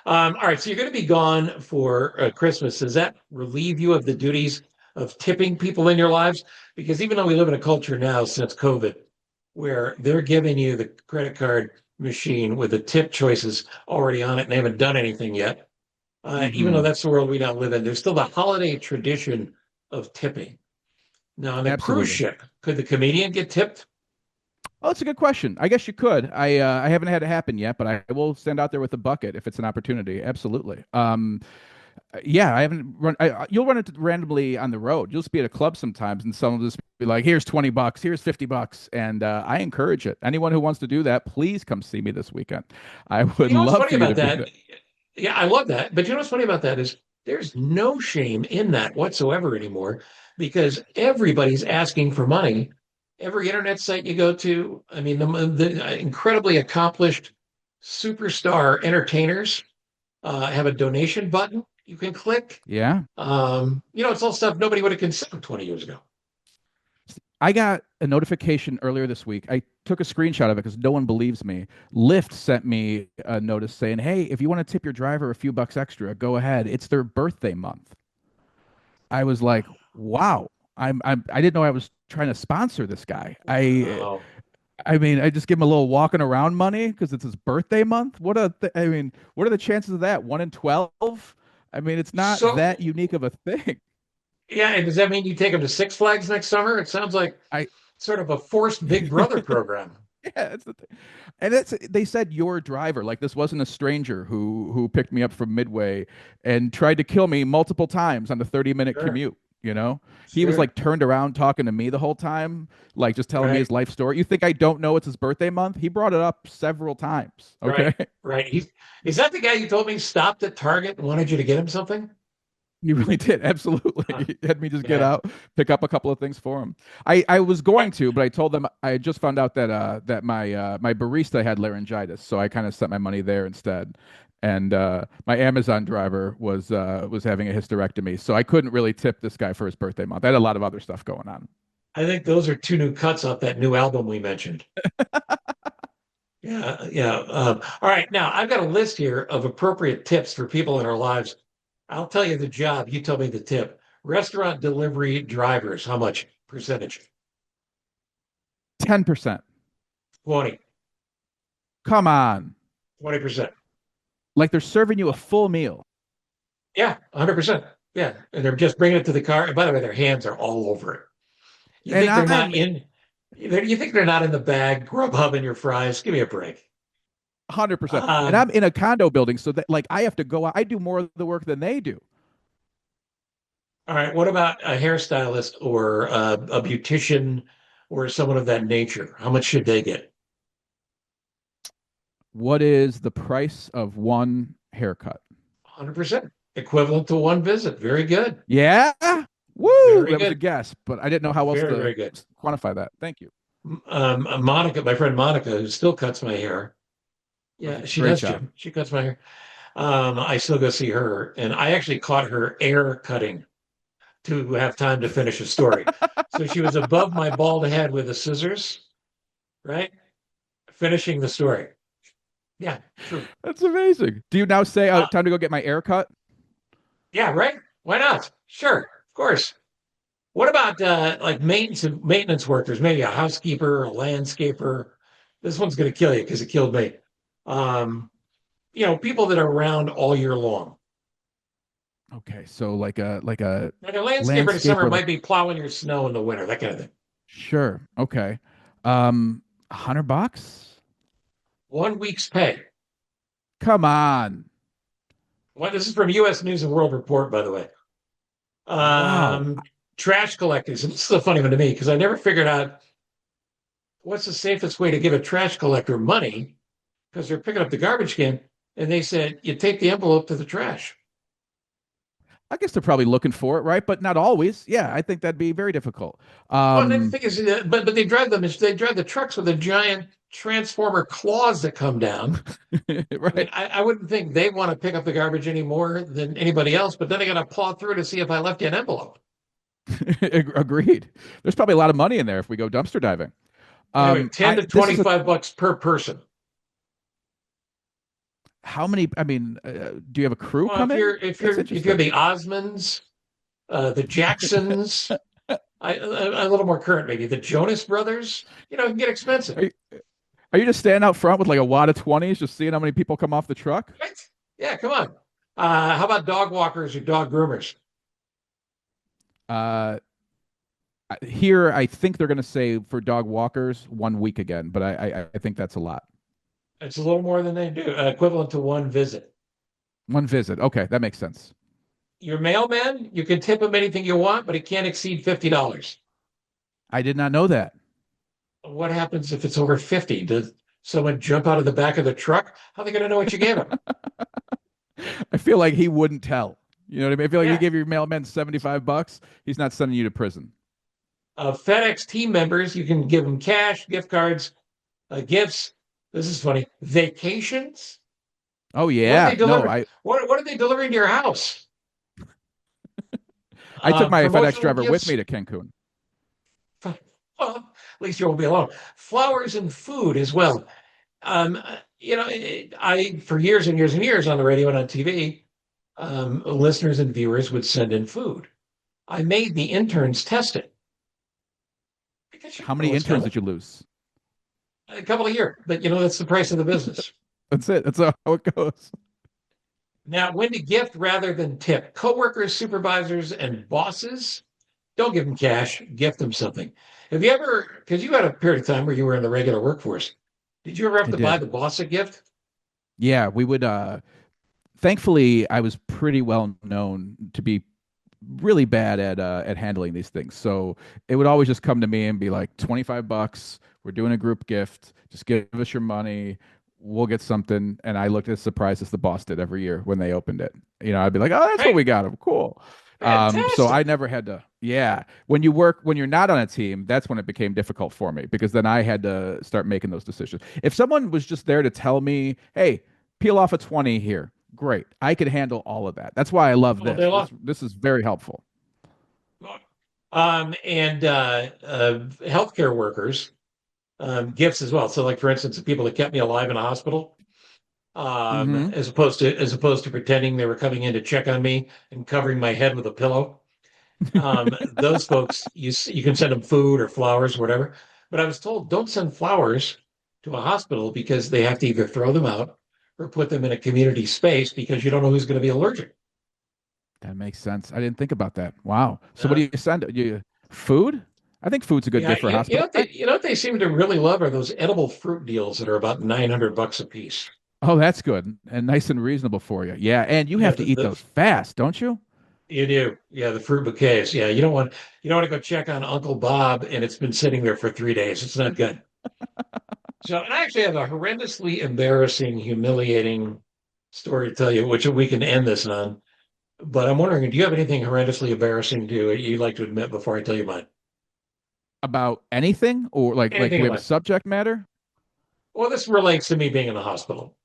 Speaker 1: All right, so you're going to be gone for Christmas. Does that relieve you of the duties of tipping people in your lives? Because even though we live in a culture now since COVID where they're giving you the credit card machine with the tip choices already on it and they haven't done anything yet, even though
Speaker 2: Hmm.
Speaker 1: that's the world we now live in, there's still the holiday tradition of tipping. Now, on a cruise
Speaker 2: Absolutely.
Speaker 1: ship, could the comedian get tipped?
Speaker 2: Oh, that's a good question. I guess you could. I haven't had it happen yet, but I will stand out there with a bucket if it's an opportunity. Absolutely. Yeah, I haven't run. You'll run into randomly on the road. You'll just be at a club sometimes, and someone will just be like, "Here's $20, here's $50," and I encourage it. Anyone who wants to do that, please come see me this weekend. I would
Speaker 1: You know what's
Speaker 2: love
Speaker 1: funny
Speaker 2: for you to
Speaker 1: about
Speaker 2: be
Speaker 1: that?
Speaker 2: there.
Speaker 1: Yeah, I love that. But you know what's funny about that is there's no shame in that whatsoever anymore because everybody's asking for money. Every internet site you go to, I mean, the incredibly accomplished superstar entertainers have a donation button you can click.
Speaker 2: Yeah.
Speaker 1: It's all stuff nobody would have considered 20 years ago.
Speaker 2: I got a notification earlier this week. I took a screenshot of it because no one believes me. Lyft sent me a notice saying, "Hey, if you want to tip your driver a few bucks extra, go ahead. It's their birthday month." I was like, "Wow." I didn't know I was trying to sponsor this guy.
Speaker 1: Wow.
Speaker 2: I mean, I just give him a little walking around money because it's his birthday month. I mean, what are the chances of that? 1 in 12? I mean, it's not that
Speaker 1: So,
Speaker 2: unique of a thing.
Speaker 1: yeah, and does that mean you take them to Six Flags next summer? It sounds like
Speaker 2: I
Speaker 1: sort of a forced Big Brother program.
Speaker 2: Yeah, it's the thing. And they said your driver, like this wasn't a stranger who picked me up from Midway and tried to kill me multiple times on the 30-minute
Speaker 1: Sure,
Speaker 2: commute, you know? He was
Speaker 1: sure.
Speaker 2: like turned around talking to me the whole time, like just telling me
Speaker 1: Right.
Speaker 2: his life story. You think I don't know it's his birthday month? He brought it up several times,
Speaker 1: Right,
Speaker 2: okay?
Speaker 1: right. Is that the guy you told me stopped at Target and wanted you to get him something?
Speaker 2: You really did.
Speaker 1: Huh.
Speaker 2: Absolutely. He had me just get
Speaker 1: Yeah.
Speaker 2: out, pick up a couple of things for him. I was going
Speaker 1: Right.
Speaker 2: to, but I told them I had just found out that my barista had laryngitis, so I kind of sent my money there instead. And my Amazon driver was having a hysterectomy, so I couldn't really tip this guy for his birthday month. I had a lot of other stuff going on.
Speaker 1: I think those are two new cuts off that new album we mentioned. Yeah, yeah. All right. Now I've got a list here of appropriate tips for people in our lives. I'll tell you the job. You tell me the tip. Restaurant delivery drivers, how much percentage?
Speaker 2: 10%.
Speaker 1: 20,
Speaker 2: Come on.
Speaker 1: 20%.
Speaker 2: Like they're serving you a full meal.
Speaker 1: Yeah, 100%. Yeah. And they're just bringing it to the car. And by the way, their hands are all over it. You
Speaker 2: And
Speaker 1: think they're not
Speaker 2: I'm
Speaker 1: in? You think they're not in the bag, Grubhub in your fries? Give me a break.
Speaker 2: 100%. And
Speaker 1: Um,
Speaker 2: I'm in a condo building, so that like I have to go out. I do more of the work than they do.
Speaker 1: all right. What about a hairstylist or a beautician or someone of that nature? How much should they get?
Speaker 2: What is the price of one haircut?
Speaker 1: 100%. Equivalent to one visit. Very good.
Speaker 2: Yeah. Woo!
Speaker 1: Very
Speaker 2: That was a
Speaker 1: good.
Speaker 2: guess, but I didn't know how else
Speaker 1: Very,
Speaker 2: to
Speaker 1: very good.
Speaker 2: quantify that. Thank you.
Speaker 1: Monica, my friend Monica, who still cuts my hair. Yeah, she
Speaker 2: Great
Speaker 1: does,
Speaker 2: job.
Speaker 1: Jim. She cuts my hair. I still go see her, and I actually caught her air cutting to have time to finish a story. So she was above my bald head with the scissors, right? Finishing the story. Yeah, true.
Speaker 2: That's amazing. Do you now say,
Speaker 1: Uh,
Speaker 2: time to go get my hair cut?
Speaker 1: yeah, right. Why not? Sure, of course. What about like maintenance workers? Maybe a housekeeper, a landscaper. This one's going to kill you because it killed me. Um, people that are around all year long.
Speaker 2: Okay, so like a
Speaker 1: Like a landscaper in the summer
Speaker 2: landscaper, like
Speaker 1: might be plowing your snow in the winter, that kind of thing.
Speaker 2: sure. Okay. $100?
Speaker 1: 1 week's pay.
Speaker 2: Come on.
Speaker 1: Well, this is from U.S. News and World Report, by the way.
Speaker 2: Wow.
Speaker 1: Um, Trash collectors. And this is a funny one to me because I never figured out what's the safest way to give a trash collector money because they're picking up the garbage can. And they said, you take the envelope to the trash.
Speaker 2: I guess they're probably looking for it, right? But not always. Yeah, I think that'd be very difficult.
Speaker 1: Well, and then the thing is, but they drive them. They drive the trucks with the giant transformer claws that come down. I mean,
Speaker 2: Right.
Speaker 1: I wouldn't think they want to pick up the garbage any more than anybody else. But then they got to paw through to see if I left you an envelope.
Speaker 2: Agreed. There's probably a lot of money in there if we go dumpster diving.
Speaker 1: Anyway, 10
Speaker 2: I
Speaker 1: to
Speaker 2: this is a
Speaker 1: 25 bucks per person.
Speaker 2: how many? I mean, do you have a crew
Speaker 1: Well,
Speaker 2: come in? That's
Speaker 1: if you're
Speaker 2: interesting.
Speaker 1: the Osmonds, the Jacksons, a little more current maybe the Jonas Brothers, it can get expensive.
Speaker 2: Are you, are you just standing out front with like a wad of 20s, just seeing how many people come off the truck?
Speaker 1: Right? Yeah, come on. How about dog walkers or dog groomers?
Speaker 2: Uh, Here, I think they're going to say for dog walkers 1 week again, but I think that's a lot.
Speaker 1: It's a little more than they do, equivalent to one visit.
Speaker 2: One visit. Okay, that makes sense.
Speaker 1: Your mailman, you can tip him anything you want, but it can't exceed $50.
Speaker 2: I did not know that.
Speaker 1: What happens if it's over 50? Does someone jump out of the back of the truck? How are they going to know what you gave him?
Speaker 2: I feel like he wouldn't tell. You know what I mean? I feel like you
Speaker 1: Yeah.
Speaker 2: give your mailman $75, he's not sending you to prison.
Speaker 1: FedEx team members, you can give them cash, gift cards, gifts. This is funny. Vacations.
Speaker 2: Oh
Speaker 1: What are they
Speaker 2: yeah, no,
Speaker 1: delivering? What are they delivering to your house?
Speaker 2: I took my FedEx
Speaker 1: Promotional
Speaker 2: driver with me
Speaker 1: gifts.
Speaker 2: to Cancun.
Speaker 1: Well, at least you won't be alone. Flowers and food as well. I for years and years and years on the radio and on TV, listeners and viewers would send in food. I made the interns test it because you
Speaker 2: How
Speaker 1: don't know
Speaker 2: many
Speaker 1: what's
Speaker 2: interns
Speaker 1: coming.
Speaker 2: did you lose?
Speaker 1: A couple of years, but that's the price of the business.
Speaker 2: That's it. That's how it goes.
Speaker 1: Now, when to gift rather than tip? Coworkers, supervisors, and bosses, don't give them cash, gift them something. Have you ever, because you had a period of time where you were in the regular workforce, did you ever have
Speaker 2: I
Speaker 1: to buy
Speaker 2: did.
Speaker 1: the boss a gift?
Speaker 2: Yeah, we would thankfully I was pretty well known to be really bad at handling these things. So it would always just come to me and be like, $25, we're doing a group gift. Just give us your money. We'll get something. And I looked as surprised as the boss did every year when they opened it. I'd be like, oh, that's what
Speaker 1: Right.
Speaker 2: we got him. Cool. So I
Speaker 1: Fantastic.
Speaker 2: never had to, yeah. When you're not on a team, that's when it became difficult for me because then I had to start making those decisions. If someone was just there to tell me, hey, peel off a 20 here, great. I could handle all of that. That's why I love
Speaker 1: All day
Speaker 2: this. This
Speaker 1: long.
Speaker 2: this is very helpful.
Speaker 1: And healthcare workers, gifts as well. So, like for instance, the people that kept me alive in a hospital,
Speaker 2: Hmm.
Speaker 1: as opposed to pretending they were coming in to check on me and covering my head with a pillow. Those folks, you can send them food or flowers, or whatever. But I was told don't send flowers to a hospital because they have to either throw them out or put them in a community space because you don't know who's going to be allergic.
Speaker 2: That makes sense. I didn't think about that. Wow. So what
Speaker 1: Uh,
Speaker 2: do you send? You food? I think food's a good
Speaker 1: Yeah,
Speaker 2: gift for a hospital.
Speaker 1: you know what they seem to really love are those edible fruit deals that are about $900 a piece.
Speaker 2: Oh, that's good and nice and reasonable for you. Yeah, and you
Speaker 1: Yeah,
Speaker 2: have to eat those fast, don't you?
Speaker 1: you do. Yeah, the fruit bouquets. Yeah, you don't want to go check on Uncle Bob and it's been sitting there for 3 days. It's not good. So, and I actually have a horrendously embarrassing, humiliating story to tell you, which we can end this on. But I'm wondering, do you have anything horrendously embarrassing to you'd like to admit before I tell you mine?
Speaker 2: About anything or like do
Speaker 1: Anything
Speaker 2: we
Speaker 1: in
Speaker 2: have a
Speaker 1: life?
Speaker 2: subject matter?
Speaker 1: Well, this relates to me being in the hospital.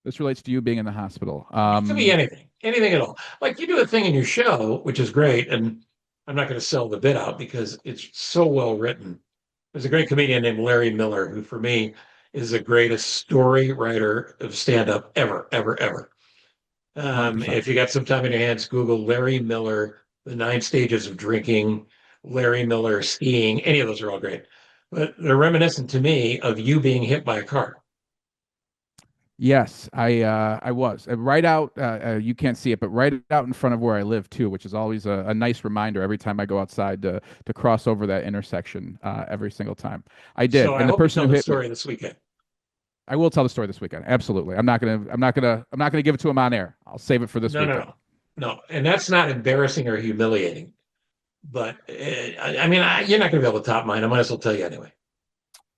Speaker 2: This relates to you being in the hospital.
Speaker 1: It could be anything, anything at all. Like you do a thing in your show, which is great, and I'm not going to sell the bit out because it's so well written. There's a great comedian named Larry Miller, who for me is the greatest story writer of stand-up ever, ever, ever.
Speaker 2: 100%.
Speaker 1: If you got some time in your hands, Google Larry Miller, The Nine Stages of Drinking, Larry Miller skiing. Any of those are all great. But they're reminiscent to me of you being hit by a car.
Speaker 2: Yes, I was right out. You can't see it, but right out in front of where I live too, which is always a nice reminder every time I go outside to cross over that intersection every single time. I
Speaker 1: So
Speaker 2: did,
Speaker 1: I
Speaker 2: and the
Speaker 1: hope you
Speaker 2: person
Speaker 1: tell
Speaker 2: who
Speaker 1: the
Speaker 2: hit me,
Speaker 1: story this weekend.
Speaker 2: I will tell the story this weekend. Absolutely, I'm not gonna give it to him on air. I'll save it for this
Speaker 1: No, no,
Speaker 2: weekend.
Speaker 1: no, no. And that's not embarrassing or humiliating. But you're not going to be able to top mine. I might as well tell you anyway.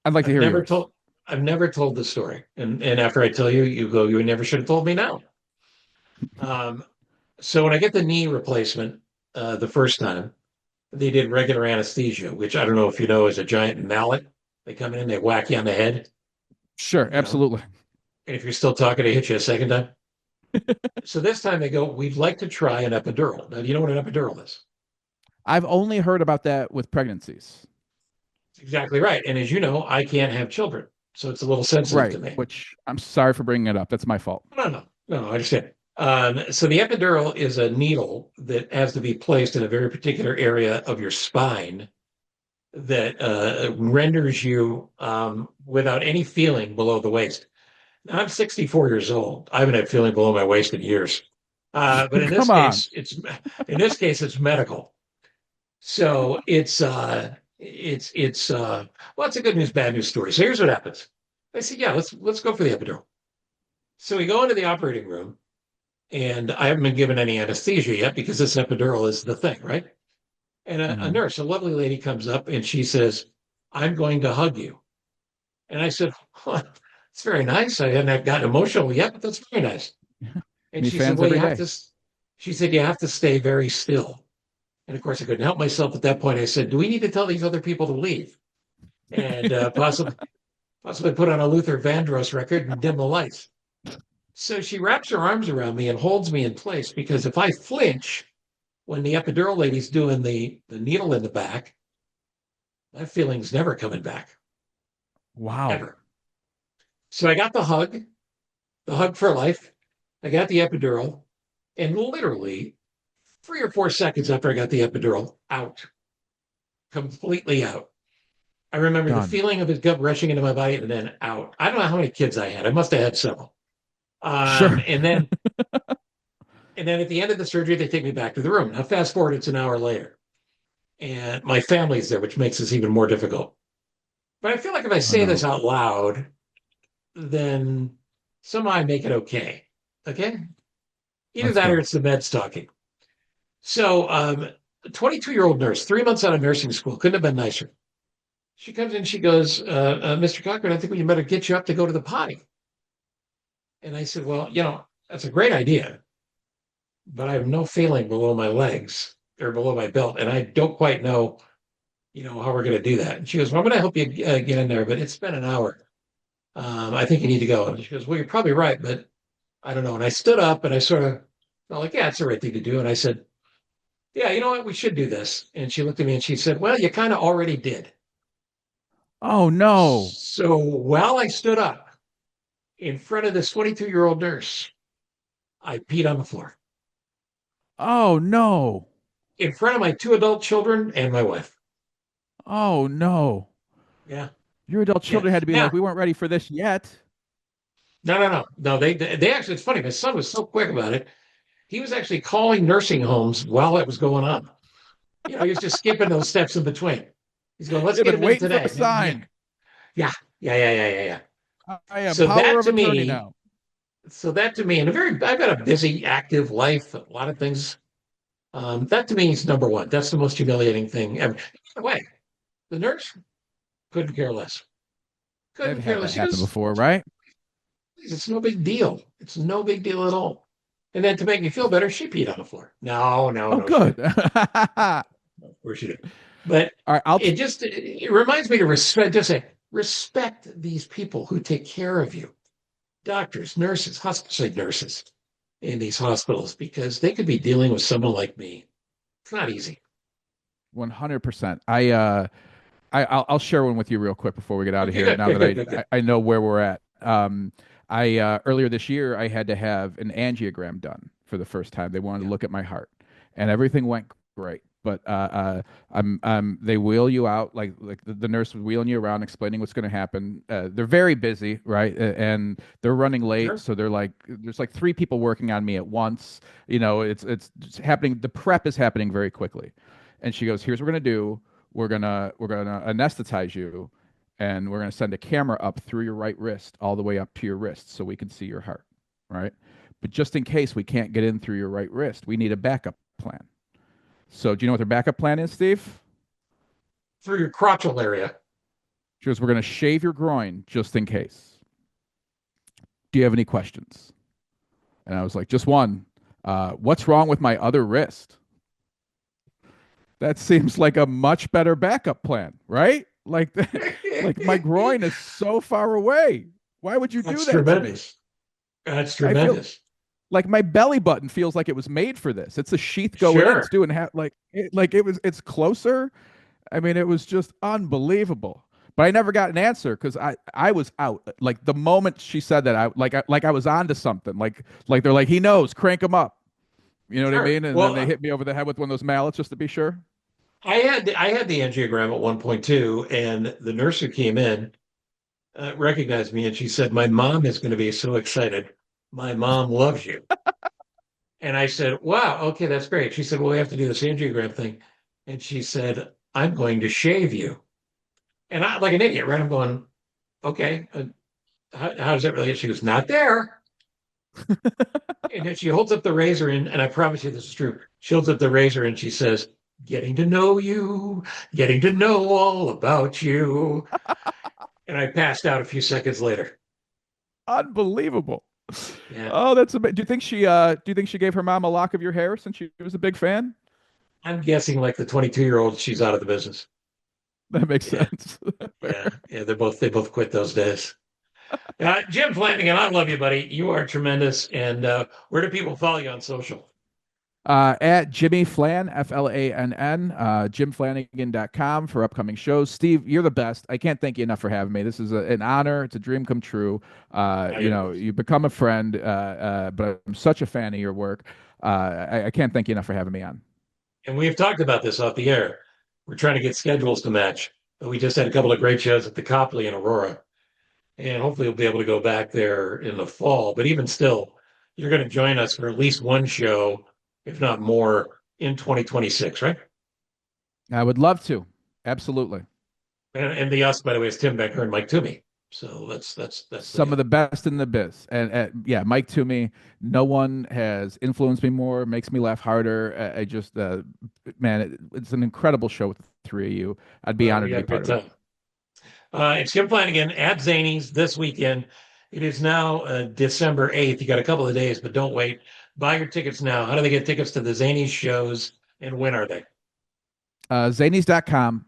Speaker 2: I'd like to
Speaker 1: I've
Speaker 2: hear
Speaker 1: never
Speaker 2: yours.
Speaker 1: told. I've never told the story, and after I tell you, you go. You never should have told me now. Um, so when I get the knee replacement the first time, they did regular anesthesia, which I don't know if you know is a giant mallet. They come in, they whack you on the head,
Speaker 2: Sure,
Speaker 1: you know,
Speaker 2: absolutely.
Speaker 1: and if you're still talking, they hit you a second time. So this time they go, we'd like to try an epidural. Now, do you know what an epidural is?
Speaker 2: I've only heard about that with pregnancies.
Speaker 1: It's exactly right. And as you know, I can't have children, so it's a little sensitive
Speaker 2: Right,
Speaker 1: to me.
Speaker 2: which I'm sorry for bringing it up. That's my fault.
Speaker 1: No, no, no, I understand. So the epidural is a needle that has to be placed in a very particular area of your spine that renders you without any feeling below the waist. Now, I'm 64 years old. I haven't had feeling below my waist in years. But
Speaker 2: Come on.
Speaker 1: in this case it's medical. So well, it's a good news, bad news story. So here's what happens. I said, yeah, let's go for the epidural. So we go into the operating room, and I haven't been given any anesthesia yet because this epidural is the thing, right? And a
Speaker 2: Hmm.
Speaker 1: nurse, a lovely lady, comes up and she says, "I'm going to hug you." And I said, well, "It's very nice. I hadn't gotten emotional yet, but that's very nice." And
Speaker 2: Meet
Speaker 1: she said,
Speaker 2: fans
Speaker 1: "Well,
Speaker 2: every day.
Speaker 1: She said, you have to stay very still." And of course, I couldn't help myself at that point. I said, "Do we need to tell these other people to leave and possibly put on a Luther Vandross record and dim the lights?" So she wraps her arms around me and holds me in place because if I flinch when the epidural lady's doing the needle in the back, that feeling's never coming back,
Speaker 2: Wow.
Speaker 1: ever. So I got the hug for life. I got the epidural, and literally 3 or 4 seconds after I got the epidural, out, completely out. I remember the
Speaker 2: Done.
Speaker 1: feeling of his gut rushing into my body and then out. I don't know how many kids I had. I must have had several. Um,
Speaker 2: Sure.
Speaker 1: and then and then at the end of the surgery, they take me back to the room. Now, fast forward, it's an hour later, and my family's there, which makes this even more difficult. But I feel like if I
Speaker 2: Oh
Speaker 1: say this
Speaker 2: no.
Speaker 1: out loud, then somehow I make it okay. Okay? Either
Speaker 2: Let's
Speaker 1: that or
Speaker 2: go.
Speaker 1: it's the meds talking. So, a 22-year-old nurse, 3 months out of nursing school, couldn't have been nicer. She comes in, she goes, "Mr. Cochran, I think we better get you up to go to the potty." And I said, "Well, that's a great idea, but I have no feeling below my legs or below my belt, and I don't quite know, how we're going to do that." And she goes, "Well, I'm going to help you get in there, but it's been an hour. I think you need to go." And she goes, "Well, you're probably right, but I don't know." And I stood up and I sort of felt like, yeah, it's the right thing to do. And I said, "Yeah, you know what? We should do this." And she looked at me and she said, "Well, you kind of already did."
Speaker 2: Oh no.
Speaker 1: So while I stood up in front of this 22-year-old nurse, I peed on the floor
Speaker 2: Oh no.
Speaker 1: in front of my two adult children and my wife.
Speaker 2: Oh no.
Speaker 1: Yeah.
Speaker 2: Your adult
Speaker 1: Yeah.
Speaker 2: children had to be like,
Speaker 1: Now,
Speaker 2: we weren't ready for this yet.
Speaker 1: no, no, no. No, they actually, it's funny. My son was so quick about it. He was actually calling nursing homes while it was going on. He was just skipping those steps in between. He's going, let's
Speaker 2: You've
Speaker 1: get
Speaker 2: been
Speaker 1: him in
Speaker 2: waiting for a
Speaker 1: today. Yeah,
Speaker 2: sign.
Speaker 1: yeah, yeah.
Speaker 2: I am
Speaker 1: So
Speaker 2: power
Speaker 1: that
Speaker 2: of
Speaker 1: to
Speaker 2: attorney
Speaker 1: me,
Speaker 2: now.
Speaker 1: and I've got a busy, active life, a lot of things. That to me is number one. That's the most humiliating thing ever. By the way, the nurse couldn't care less.
Speaker 2: They've
Speaker 1: Couldn't care
Speaker 2: had
Speaker 1: less.
Speaker 2: that
Speaker 1: She
Speaker 2: happen
Speaker 1: goes,
Speaker 2: before, right?
Speaker 1: it's no big deal. It's no big deal at all. And then to make me feel better, she peed on the floor.
Speaker 2: Oh,
Speaker 1: She
Speaker 2: good.
Speaker 1: didn't.
Speaker 2: All
Speaker 1: Of course she didn't. But
Speaker 2: right,
Speaker 1: it reminds me to respect these people who take care of you, doctors, nurses, especially nurses in these hospitals, because they could be dealing with someone like me. It's not easy.
Speaker 2: 100%. I'll share one with you real quick before we get out of
Speaker 1: Okay,
Speaker 2: here.
Speaker 1: good,
Speaker 2: Now
Speaker 1: good,
Speaker 2: that
Speaker 1: good, good, good.
Speaker 2: I know where we're at. I Earlier this year I had to have an angiogram done for the first time. They wanted to
Speaker 1: Yeah.
Speaker 2: look at my heart, and everything went great. But they wheel you out like the nurse was wheeling you around, explaining what's going to happen. They're very busy, right? And they're running late,
Speaker 1: Sure.
Speaker 2: so they're like, there's like three people working on me at once. You know, it's happening. The prep is happening very quickly, and she goes, "Here's what we're gonna do. We're gonna anesthetize you, and we're gonna send a camera up through your right wrist all the way up to your wrist so we can see your heart, right? But just in case we can't get in through your right wrist, we need a backup plan." So do you know what their backup plan is, Steve?
Speaker 1: Through your crotchal area.
Speaker 2: She goes, "We're gonna shave your groin just in case. Do you have any questions?" And I was like, "Just one. What's wrong with my other wrist?" That seems like a much better backup plan, right? Like, like my groin is so far away. Why would you do
Speaker 1: That's
Speaker 2: that to me?
Speaker 1: tremendous. That's
Speaker 2: I feel
Speaker 1: tremendous.
Speaker 2: like my belly button feels like it was made for this. It's a sheath going in. It's
Speaker 1: Sure.
Speaker 2: doing like it was. It's closer. I mean, it was just unbelievable. But I never got an answer because I was out. Like the moment she said that, I was onto something. Like they're like, he knows, crank him up. You know what I
Speaker 1: Sure.
Speaker 2: mean? And then
Speaker 1: Well,
Speaker 2: they hit me over the head with one of those mallets just to be sure.
Speaker 1: I had the angiogram at one point too, and the nurse who came in recognized me, and she said, "My mom is going to be so excited. My mom loves you." And I said, "Wow, okay, that's great." She said, "Well, we have to do this angiogram thing," and she said, "I'm going to shave you." And I, like an idiot, right? I'm going, "Okay, how does that really?" She goes, "Not there." And then she holds up the razor, and I promise you this is true. She holds up the razor and she says, "Getting to know you, getting to know all about you." And I passed out a few seconds later.
Speaker 2: Unbelievable.
Speaker 1: Yeah,
Speaker 2: Oh, that's a bit. Do you think she gave her mom a lock of your hair since she was a big fan?
Speaker 1: I'm guessing like the 22-year-old, she's out of the business.
Speaker 2: That makes
Speaker 1: Yeah,
Speaker 2: sense.
Speaker 1: yeah. They both quit those days. Jim Flannigan, I love you, buddy. You are tremendous. And where do people follow you on social?
Speaker 2: At Jimmy Flann, FLANN, jimflannigan.com for upcoming shows. Steve, you're the best. I can't thank you enough for having me. This is an honor. It's a dream come true.
Speaker 1: You're the best.
Speaker 2: You become a friend, but I'm such a fan of your work. I can't thank you enough for having me on.
Speaker 1: And we've talked about this off the air. We're trying to get schedules to match. We just had a couple of great shows at the Copley in Aurora, and hopefully we'll be able to go back there in the fall. But even still, you're going to join us for at least one show, if not more, in 2026, right?
Speaker 2: I would love to. Absolutely.
Speaker 1: And the us, by the way, is Tim Becker and Mike Toomey. So that's the
Speaker 2: Some of
Speaker 1: deal.
Speaker 2: the best in the biz. And yeah, Mike Toomey, no one has influenced me more, makes me laugh harder. I just, man, it's an incredible show with the three of you. I'd be
Speaker 1: Well,
Speaker 2: honored
Speaker 1: we
Speaker 2: to be
Speaker 1: had a
Speaker 2: part
Speaker 1: good
Speaker 2: of it.
Speaker 1: time. It's Jim Flannigan at Zanies this weekend. It is now December 8th. You got a couple of days, but don't wait. Buy your tickets now. How do they get tickets to the Zanies shows, and when are they?
Speaker 2: Zanies.com,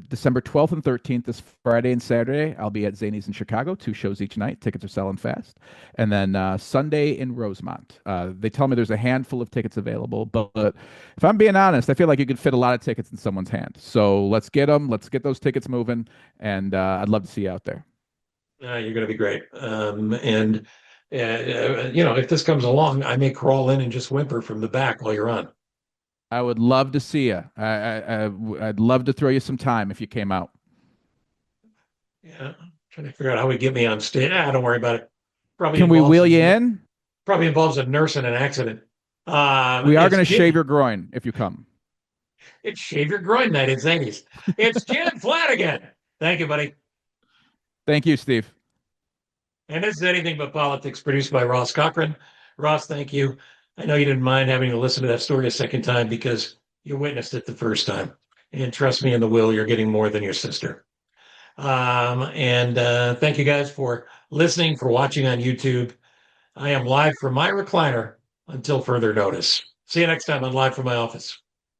Speaker 2: December 12th and 13th, this Friday and Saturday. I'll be at Zanies in Chicago, two shows each night. Tickets are selling fast. And then Sunday in Rosemont. They tell me there's a handful of tickets available, but if I'm being honest, I feel like you could fit a lot of tickets in someone's hand. So let's get them. Let's get those tickets moving. And I'd love to see you out there.
Speaker 1: You're going to be great. If this comes along, I may crawl in and just whimper from the back while you're on.
Speaker 2: I would love to see you. I'd love to throw you some time if you came out.
Speaker 1: Yeah, trying to figure out how we get me on stage. Don't worry about it. Probably
Speaker 2: Can we
Speaker 1: involves
Speaker 2: wheel
Speaker 1: a
Speaker 2: you in?
Speaker 1: probably involves a nurse in an accident.
Speaker 2: We are
Speaker 1: It's
Speaker 2: going to shave
Speaker 1: Jim.
Speaker 2: your groin if you come.
Speaker 1: It's Shave Your Groin Night at Zanies. It's Jim Flannigan. Thank you, buddy.
Speaker 2: Thank you, Steve.
Speaker 1: And this is Anything But Politics, produced by Ross Cochran. Ross, thank you. I know you didn't mind having to listen to that story a second time because you witnessed it the first time. And trust me, in the will, you're getting more than your sister. And thank you guys for listening, for watching on YouTube. I am live from my recliner until further notice. See you next time on Live from My Office.